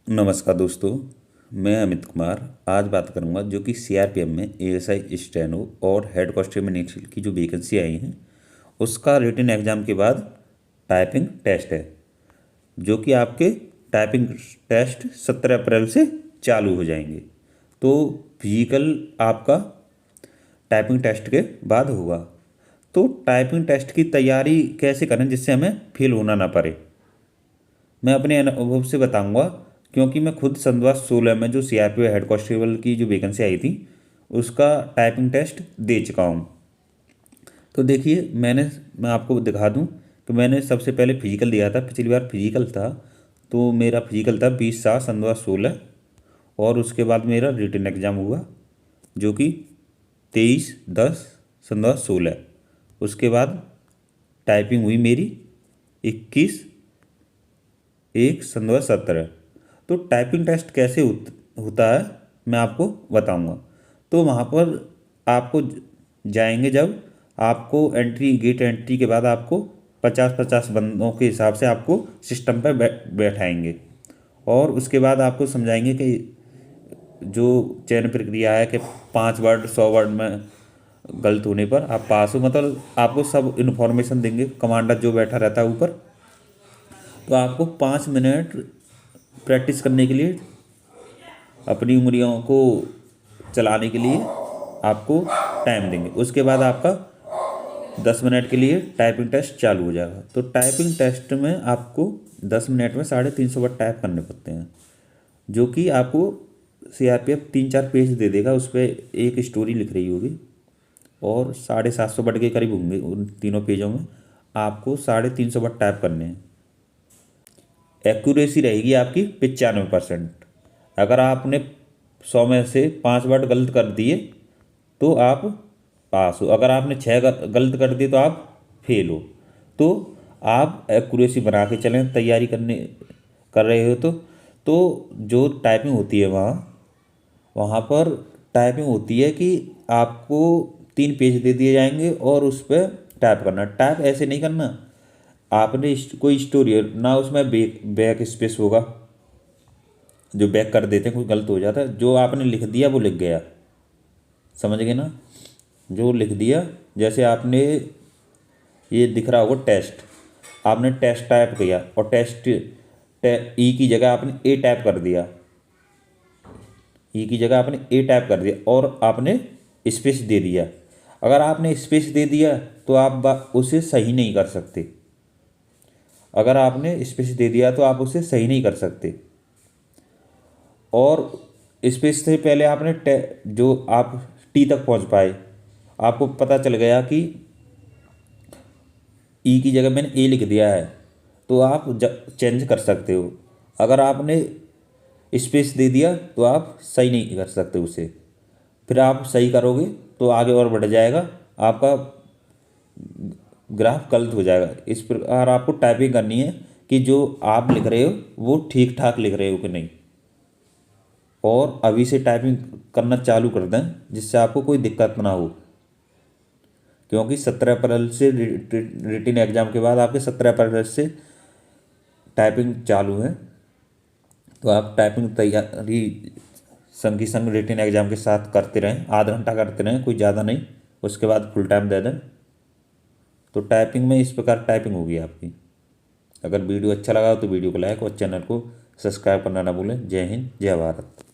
नमस्कार दोस्तों, मैं अमित कुमार आज बात करूंगा जो कि सीआरपीएफ में एएसआई स्टेनो और हेड कांस्टेबल की जो वैकेंसी आई हैं उसका रिटन एग्ज़ाम के बाद टाइपिंग टेस्ट है। जो कि आपके टाइपिंग टेस्ट 17 अप्रैल से चालू हो जाएंगे। तो फिजिकल आपका टाइपिंग टेस्ट के बाद होगा। तो टाइपिंग टेस्ट की तैयारी कैसे करें जिससे हमें फेल होना ना पड़े, मैं अपने अनुभव से बताऊंगा। क्योंकि मैं खुद सन 2016 में जो सीआरपीएफ हेड कांस्टेबल की जो वैकेंसी आई थी उसका टाइपिंग टेस्ट दे चुका हूँ। तो देखिए, मैं आपको दिखा दूँ कि मैंने सबसे पहले फिजिकल दिया था। पिछली बार फिजिकल था तो मेरा फिजिकल था 20/7 सन 2016, और उसके बाद मेरा रिटन एग्ज़ाम हुआ जो कि 23/10 सन 2016। उसके बाद टाइपिंग हुई मेरी 21/1 सन 2017। तो टाइपिंग टेस्ट कैसे होता है मैं आपको बताऊंगा। तो वहाँ पर आपको जाएंगे, जब आपको एंट्री गेट एंट्री के बाद आपको 50-50 बंदों के हिसाब से आपको सिस्टम पर बैठाएंगे, और उसके बाद आपको समझाएंगे कि जो चयन प्रक्रिया है कि 5 वर्ड 100 वर्ड में गलत होने पर आप पास हो। मतलब आपको सब इन्फॉर्मेशन देंगे, कमांडर जो बैठा रहता है ऊपर। तो आपको 5 मिनट प्रैक्टिस करने के लिए, अपनी उंगलियों को चलाने के लिए आपको टाइम देंगे। उसके बाद आपका 10 मिनट के लिए टाइपिंग टेस्ट चालू हो जाएगा। तो टाइपिंग टेस्ट में आपको 10 मिनट में 350 वर्ड टाइप करने पड़ते हैं, जो कि आपको सीआरपीएफ 3-4 पेज दे देगा। उस पर एक स्टोरी लिख रही होगी, और 750 वर्ड के करीब होंगे उन तीनों पेजों में। आपको 350 वर्ड टाइप करने हैं। एक्यूरेसी रहेगी आपकी 95%। अगर आपने 100 में से 5 वर्ड गलत कर दिए तो आप पास हो। अगर आपने 6 गलत कर दिए तो आप फेल हो। तो आप एक्यूरेसी बना के चलें तैयारी कर रहे हो। तो जो टाइपिंग होती है वहाँ वहाँ पर टाइपिंग होती है कि आपको 3 पेज दे दिए जाएंगे और उस पर टाइप करना। टाइप ऐसे नहीं करना, आपने कोई स्टोरी है ना, उसमें बैक स्पेस होगा, जो बैक कर देते हैं, कुछ गलत हो जाता है। जो आपने लिख दिया वो लिख गया, समझ गए ना। जो लिख दिया, जैसे आपने ये दिख रहा होगा टेस्ट, आपने टेस्ट टाइप किया और टेस्ट ई की जगह आपने ए टाइप कर दिया। ई की जगह आपने ए टाइप कर दिया और आपने स्पेस दे दिया। अगर आपने स्पेस दे दिया तो आप उसे सही नहीं कर सकते। अगर आपने स्पेस दे दिया तो आप उसे सही नहीं कर सकते। और स्पेस से पहले आपने जो आप टी तक पहुंच पाए, आपको पता चल गया कि ई की जगह मैंने ए लिख दिया है, तो आप चेंज कर सकते हो। अगर आपने स्पेस दे दिया तो आप सही नहीं कर सकते उसे। फिर आप सही करोगे तो आगे और बढ़ जाएगा, आपका ग्राफ गलत हो जाएगा। इस प्रकार आपको टाइपिंग करनी है कि जो आप लिख रहे हो वो ठीक ठाक लिख रहे हो कि नहीं। और अभी से टाइपिंग करना चालू कर दें जिससे आपको कोई दिक्कत ना हो। क्योंकि 17 अप्रैल से रिटन एग्ज़ाम के बाद आपके 17 अप्रैल से टाइपिंग चालू है। तो आप टाइपिंग तैयारी संग ही संग रिटन एग्ज़ाम के साथ करते रहें, आधा घंटा करते रहें, कोई ज़्यादा नहीं। उसके बाद फुल टाइम दे दें। तो टाइपिंग में इस प्रकार टाइपिंग होगी आपकी। अगर वीडियो अच्छा लगा तो वीडियो को लाइक और चैनल को सब्सक्राइब करना ना भूलें। जय हिंद, जय भारत।